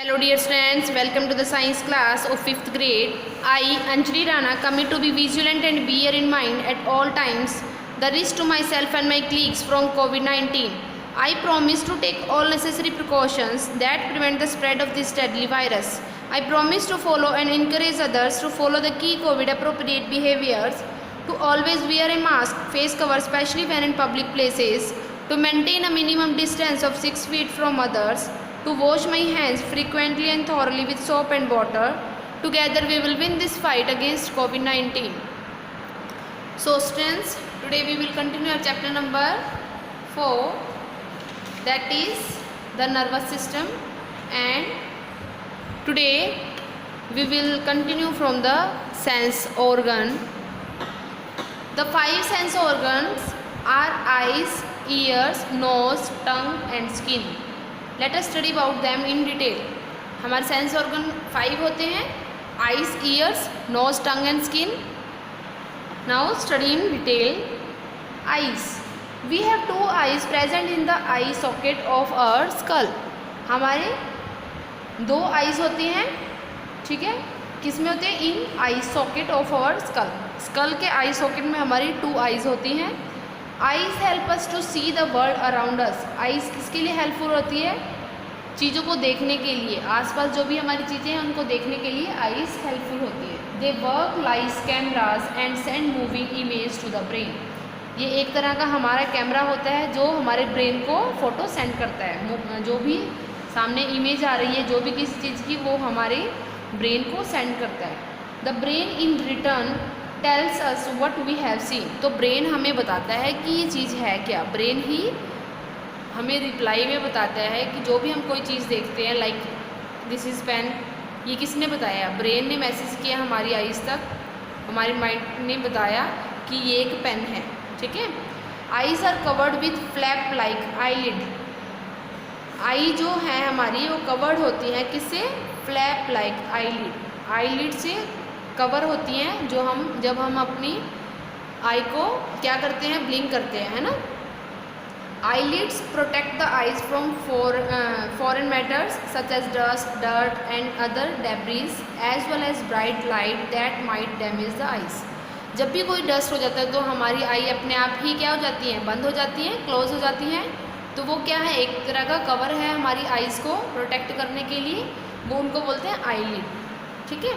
Hello dear students, welcome to the science class of 5th grade. I, Anjali Rana, commit to be vigilant and bear in mind at all times the risk to myself and my colleagues from COVID-19. I promise to take all necessary precautions that prevent the spread of this deadly virus. I promise to follow and encourage others to follow the key COVID appropriate behaviors, to always wear a mask, face cover especially when in public places, to maintain a minimum distance of 6 feet from others, to wash my hands frequently and thoroughly with soap and water. Together we will win this fight against COVID-19. So students, today we will continue our chapter number 4, that is the nervous system, and today we will continue from the sense organ. The 5 sense organs are eyes, ears, nose, tongue and skin. Let us study about them in detail. हमारे sense organ 5 होते हैं, eyes, ears, nose, tongue and skin. Now study in detail. Eyes, we have 2 eyes present in the eye socket of our skull. हमारे 2 eyes होते हैं, ठीक है. किस में होते हैं? In eye socket of our skull. Skull के आई सॉकेट में हमारी 2 आइज होती हैं. Eyes help us to see the world around us. Eyes किसके लिए हेल्पफुल होती है? चीज़ों को देखने के लिए. आसपास जो भी हमारी चीज़ें हैं उनको देखने के लिए आइज़ हेल्पफुल होती है. They work like cameras and send moving image to the brain. ये एक तरह का हमारा कैमरा होता है जो हमारे ब्रेन को फ़ोटो सेंड करता है. जो भी सामने इमेज आ रही है, जो भी किसी चीज़ की, वो हमारे ब्रेन को सेंड करता है. The brain in return tells us what we have seen. तो ब्रेन हमें बताता है कि ये चीज़ है क्या. ब्रेन ही हमें रिप्लाई में बताता है कि जो भी हम कोई चीज़ देखते हैं, लाइक दिस इज़ पेन, ये किसने बताया? ब्रेन ने मैसेज किया हमारी आइज़ तक, हमारी माइंड ने बताया कि ये एक पेन है, ठीक है. Eyes are covered with flap like eyelid. Eye जो है हमारी वो कवर्ड होती है किससे? Flap like eyelid. आईलिड से कवर होती हैं जब हम अपनी आई को क्या करते हैं? ब्लिंक करते हैं, है ना. Eyelids protect the eyes from foreign matters such as dust, dirt and other debris as well as bright light that might damage the eyes. जब भी कोई डस्ट हो जाता है तो हमारी आई अपने आप ही क्या हो जाती हैं? बंद हो जाती हैं, क्लोज हो जाती हैं. तो वो क्या है? एक तरह का कवर है हमारी आइज़ को प्रोटेक्ट करने के लिए. वो उनको बोलते हैं आईलिड, ठीक है.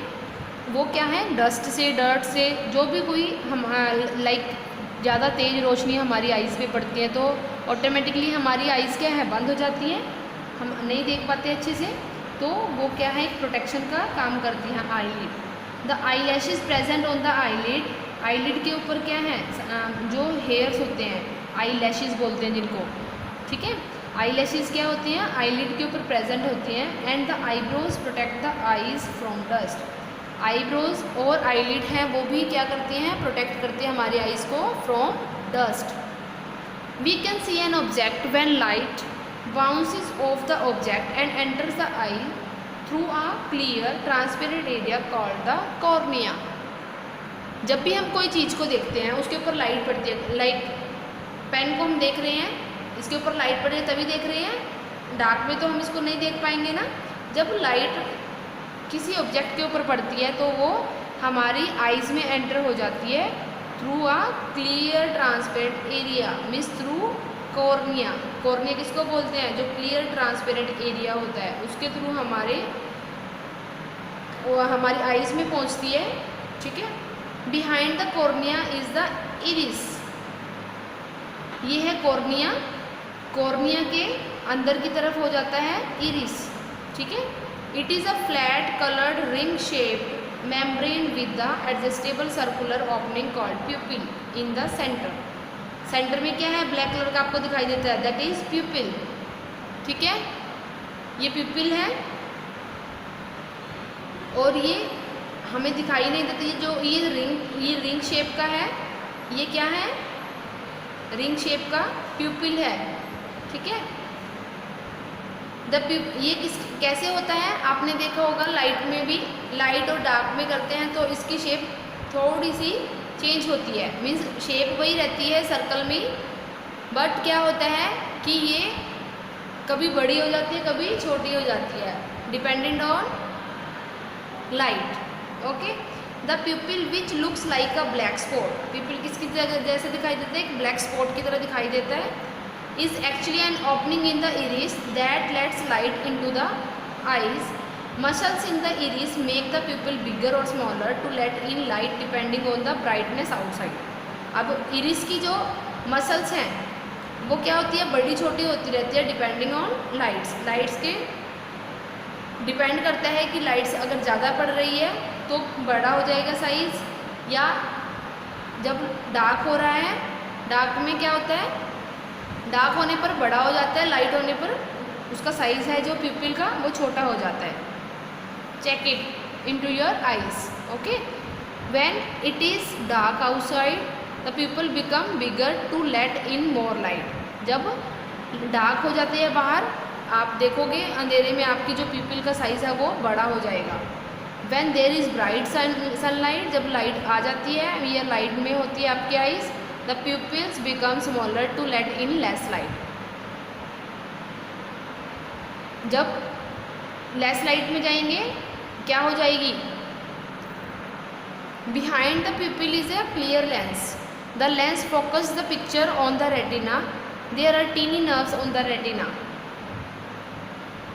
वो क्या है? डस्ट से, डर्ट से, जो भी कोई हम लाइक ज़्यादा तेज़ रोशनी हमारी आइज़ पे पड़ती है तो ऑटोमेटिकली हमारी आइज़ क्या है? बंद हो जाती हैं, हम नहीं देख पाते अच्छे से. तो वो क्या है? एक प्रोटेक्शन का काम करती हैं eyelid. The eye lashes present on the eyelid. Eyelid के ऊपर क्या है? जो हेयर्स होते हैं, आई लैशेज बोलते हैं जिनको, ठीक है. आई लैशेज क्या होती हैं? आईलिड के ऊपर प्रेजेंट होती हैं. And the eyebrows protect the eyes from dust. Eyebrows और आईलिड हैं वो भी क्या करती हैं? प्रोटेक्ट करती हैं हमारी आइज़ को from dust. We can see an object when light bounces off the object and enters the eye through a clear transparent area called the cornea. जब भी हम कोई चीज़ को देखते हैं उसके ऊपर लाइट पड़ती है, लाइक पेन को हम देख रहे हैं, इसके ऊपर लाइट पड़ रही है तभी देख रहे हैं. डार्क में तो हम इसको नहीं देख पाएंगे ना. जब लाइट किसी ऑब्जेक्ट के ऊपर पड़ती है तो वो हमारी आइज़ में एंटर हो जाती है through a clear transparent area, means through cornea. Cornea किसको बोलते हैं? जो क्लियर ट्रांसपेरेंट एरिया होता है उसके थ्रू हमारी आइज़ में पहुंचती है, ठीक है. Behind the cornea is the iris. ये है कॉर्निया. कॉर्निया के अंदर की तरफ हो जाता है इरिस, ठीक है. It is a flat colored ring shaped membrane with the adjustable circular opening called pupil in the center. Centre में क्या है? ब्लैक कलर का आपको दिखाई देता है, that is pupil, ठीक है. ये pupil है और ये हमें दिखाई नहीं देता. ये रिंग शेप का है. ये क्या है? रिंग शेप का pupil है, ठीक है. ये कैसे होता है? आपने देखा होगा लाइट में भी, लाइट और डार्क में करते हैं तो इसकी शेप थोड़ी सी चेंज होती है. मीन्स शेप वही रहती है सर्कल में, बट क्या होता है कि ये कभी बड़ी हो जाती है, कभी छोटी हो जाती है. Dependent on light. Okay. The प्यूपिल which looks like a black spot. प्यूपिल किसकी जैसे दिखाई देता है? एक ब्लैक स्पॉट की तरह दिखाई देता है. Is actually an opening in the iris that lets light into the eyes. Muscles in the iris make the pupil bigger और smaller to let in light depending on the brightness outside. अब iris की जो muscles हैं वो क्या होती है? बड़ी छोटी होती रहती है डिपेंडिंग ऑन लाइट्स. लाइट्स के डिपेंड करता है कि लाइट्स अगर ज़्यादा पड़ रही है तो बड़ा हो जाएगा साइज़, या जब डार्क हो रहा है, डार्क में क्या होता है? डार्क होने पर बड़ा हो जाता है, लाइट होने पर उसका साइज़ है जो प्यूपिल का वो छोटा हो जाता है. Check it into your eyes. Okay. When it is dark outside the pupil become bigger to let in more light. जब डार्क हो जाती है बाहर, आप देखोगे अंधेरे में आपकी जो प्यूपिल का साइज़ है वो बड़ा हो जाएगा. When there is bright sunlight, जब लाइट आ जाती है या लाइट में होती है आपकी eyes, the pupils become smaller to let in less light. जब लेस लाइट में जाएंगे क्या हो जाएगी? Behind the pupil is a clear lens. The lens focus the picture on the retina. There are tiny nerves on the retina.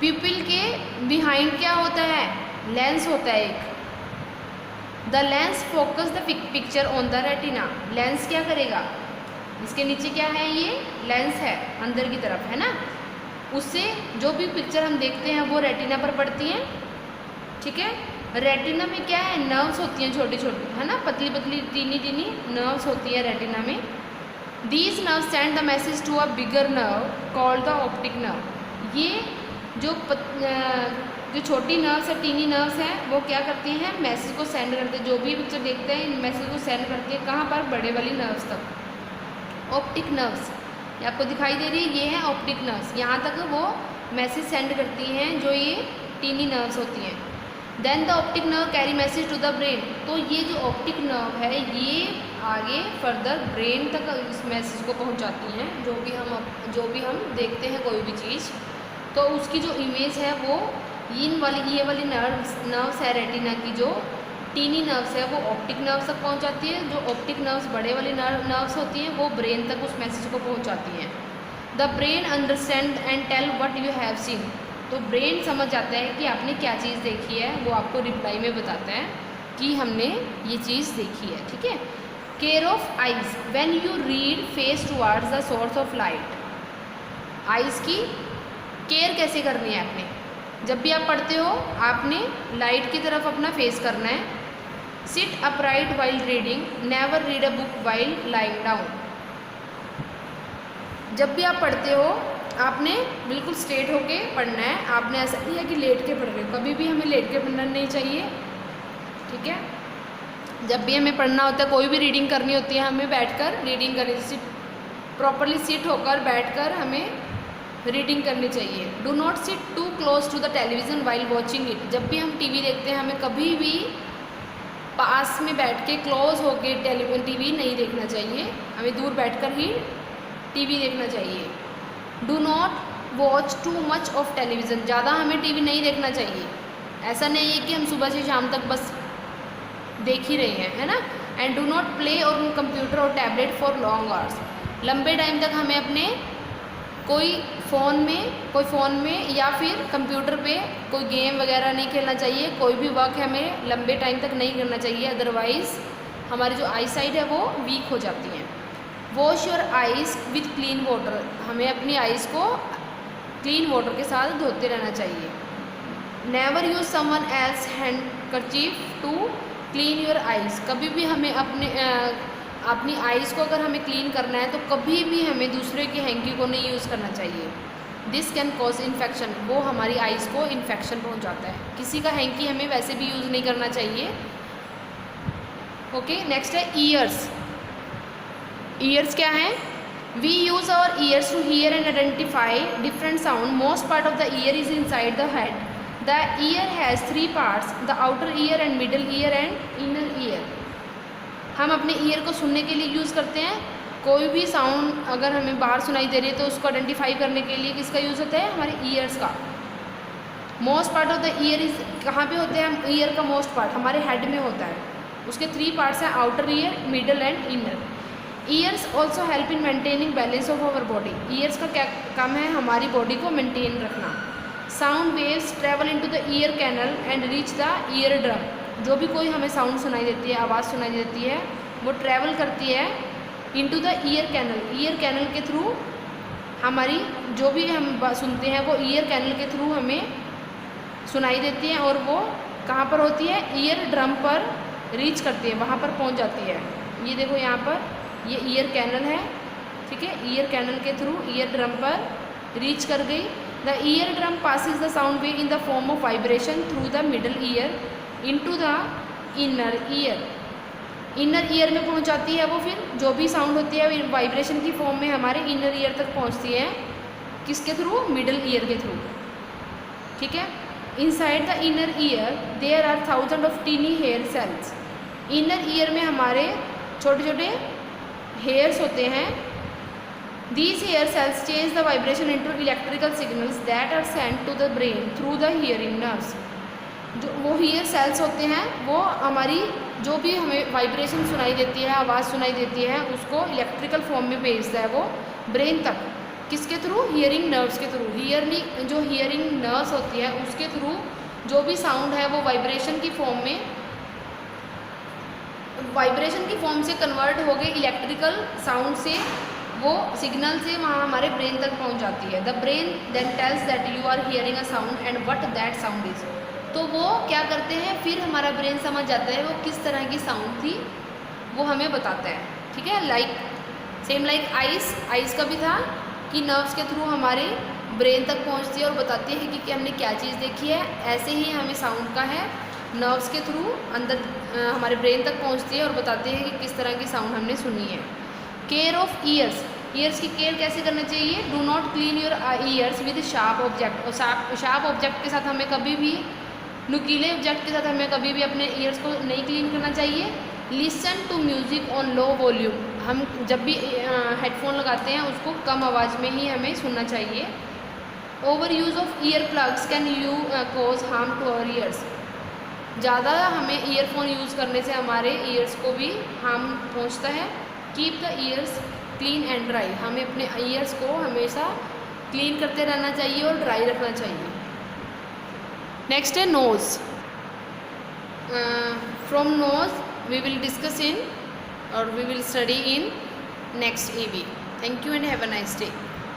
Pupil के behind क्या होता है? लेंस होता है एक. The lens focus the picture on the retina. Lens क्या करेगा? इसके नीचे क्या है? ये लेंस है अंदर की तरफ, है ना. उससे जो भी पिक्चर हम देखते हैं वो रेटिना पर पड़ती हैं. ठीक है. रेटिना में क्या है? नर्व्स होती हैं छोटी छोटी, है ना, पतली पतली टीनी टीनी नर्व्स होती है रेटिना में. These nerves send the message to a bigger nerve called the optic nerve. ये जो छोटी नर्व्स है, टीनी नर्व्स हैं, वो क्या करती हैं? मैसेज को सेंड करते हैं. जो भी पिक्चर देखते हैं इन मैसेज को सेंड करती है. कहाँ पर? बड़े वाली नर्व्स तक. ऑप्टिक नर्व्स ये आपको दिखाई दे रही है, ये है ऑप्टिक नर्व्स. यहाँ तक वो मैसेज सेंड करती हैं जो ये टीनी नर्व्स होती हैं. Then the optic nerve carry message to the brain. तो ये जो ऑप्टिक नर्व है ये आगे फर्दर ब्रेन तक इस मैसेज को पहुंचाती हैं. जो भी हम देखते हैं कोई भी चीज़, तो उसकी जो इमेज है वो ये वाली नर्व्स है रेटिना की, जो टीनी नर्व्स है वो ऑप्टिक नर्व्स तक पहुंचाती है. जो ऑप्टिक नर्व्स बड़े वाली नर्व्स होती हैं वो ब्रेन तक उस मैसेज को पहुंचाती हैं. The brain understand and tell what you have seen. तो ब्रेन समझ जाता है कि आपने क्या चीज़ देखी है, वो आपको रिप्लाई में बताता है कि हमने ये चीज़ देखी है. ठीक है. Care of eyes. When you read face towards the source of light. Eyes की केयर कैसे करनी है आपने? जब भी आप पढ़ते हो आपने लाइट की तरफ अपना फेस करना है. Sit upright while reading. Never read a book while lying down. जब भी आप पढ़ते हो आपने बिल्कुल स्ट्रेट होके पढ़ना है. आपने ऐसा नहीं है कि लेट के पढ़ रहे हो. कभी भी हमें लेट के पढ़ना नहीं चाहिए. ठीक है. जब भी हमें पढ़ना होता है, कोई भी रीडिंग करनी होती है, हमें बैठकर रीडिंग करनी, प्रॉपरली सिट होकर बैठकर हमें रीडिंग करनी चाहिए. Do not sit too close to the television while watching it. जब भी हम टीवी देखते हैं हमें कभी भी पास में बैठ के क्लोज होके टीवी नहीं देखना चाहिए. हमें दूर बैठकर ही टीवी देखना चाहिए. Do not watch too much of television. ज़्यादा हमें टीवी नहीं देखना चाहिए. ऐसा नहीं है कि हम सुबह से शाम तक बस देख ही रहे हैं, है ना. And do not play on computer और टैबलेट फॉर लॉन्ग आवर्स. लंबे टाइम तक हमें अपने कोई फ़ोन में या फिर कंप्यूटर पे कोई गेम वगैरह नहीं खेलना चाहिए. कोई भी वर्क हमें लंबे टाइम तक नहीं करना चाहिए, अदरवाइज़ हमारी जो आई साइट है वो वीक हो जाती है. Wash your eyes with clean water. हमें अपनी आइज़ को क्लीन वाटर के साथ धोते रहना चाहिए. Never use someone else handkerchief to clean your eyes. कभी भी हमें अपनी आइज़ को अगर हमें क्लीन करना है तो कभी भी हमें दूसरे की हैंकी को नहीं यूज़ करना चाहिए. This can cause infection. वो हमारी आइज़ को इन्फेक्शन पहुंचाता है. किसी का हैंकी हमें वैसे भी यूज़ नहीं करना चाहिए. ओके. नेक्स्ट है ईयर्स. ईयर्स क्या है? We use our ears to hear and identify different sound. Most part of the ear is inside the head. The ear has 3 parts, the outer ear and middle ear and inner ear. हम अपने year को सुनने के लिए use करते हैं. कोई भी साउंड अगर हमें बाहर सुनाई दे रही है तो उसको आइडेंटिफाई करने के लिए किसका यूज़ होता है? हमारे ईयर्स का. Most part of the ear is, कहाँ पे होते हैं ईयर का मोस्ट पार्ट? हमारे हेड में होता है। उसके 3 पार्ट्स हैं, outer ear, middle and inner. Ears also help in maintaining balance of our body. Ears का क्या काम है? हमारी बॉडी को मेंटेन रखना। Sound waves travel into the ear canal and reach the ear drum. जो भी कोई हमें साउंड सुनाई देती है, आवाज़ सुनाई देती है, वो ट्रैवल करती है into the ear canal. Ear canal के थ्रू हमारी जो भी हम सुनते हैं वो ईयर कैनल के थ्रू हमें सुनाई देती है, और वो कहाँ पर होती है? ईयर ड्रम पर रीच करती है, वहाँ पर पहुँच जाती है। ये देखो यहाँ पर ये ईयर कैनल है, ठीक है। ईयर कैनल के थ्रू ईयर ड्रम पर रीच कर गई। The ear drum passes the sound wave in the form of vibration through the middle ear into the inner year. Inner ear में पहुंच जाती है वो, फिर जो भी साउंड होती है वाइब्रेशन की फॉर्म में हमारे इनर ईयर तक पहुंचती है। किसके थ्रू? मिडल ईयर के थ्रू, ठीक है। Inside the inner ear there are 1000 of tiny hair cells. Inner ear में हमारे छोटे छोटे हेयर्स होते हैं। These hair cells change the vibration into electrical signals that are sent to the brain through the hearing nerves. जो वो hair cells होते हैं वो हमारी जो भी हमें वाइब्रेशन सुनाई देती है, आवाज़ सुनाई देती है, उसको इलेक्ट्रिकल फॉर्म में भेजता है वो ब्रेन तक। किसके थ्रू? हियरिंग नर्व्स के थ्रू। जो हियरिंग नर्व्स होती है उसके थ्रू जो भी साउंड है वो वाइब्रेशन की फॉर्म से कन्वर्ट हो गई इलेक्ट्रिकल साउंड से, वो सिग्नल से वहाँ हमारे ब्रेन तक पहुँच जाती है। The brain then tells that you are hearing a sound and what that sound is. तो वो क्या करते हैं, फिर हमारा ब्रेन समझ जाता है वो किस तरह की साउंड थी, वो हमें बताता है, ठीक है। सेम लाइक आइस का भी था कि नर्व्स के थ्रू हमारे ब्रेन तक पहुँचती है और बताती है कि हमने क्या चीज़ देखी है। ऐसे ही हमें साउंड का है, नर्व्स के थ्रू अंदर हमारे ब्रेन तक पहुँचती है और बताती है कि किस तरह की साउंड हमने सुनी है। Care of years. ईयर्स की केयर कैसे करना चाहिए? Do not clean your ears with sharp object. और शार्प ऑब्जेक्ट के साथ हमें कभी भी, नुकीले ऑब्जेक्ट के साथ हमें कभी भी अपने ईयर्स को नहीं क्लीन करना चाहिए। Listen to music on low volume. हम जब भी हेडफोन लगाते हैं उसको कम आवाज़ में ही हमें सुनना चाहिए। Over use of ear plugs can cause harm to our ears. ज़्यादा हमें ईयरफोन यूज़ करने से हमारे ईयर्स को भी हार्म पहुँचता है। Keep the years clean and dry. हमें अपने ईयर्स को हमेशा क्लीन करते रहना चाहिए और ड्राई रखना चाहिए। नेक्स्ट है nose. From nose we will discuss in और we will study in next EV. Thank you and have a nice day.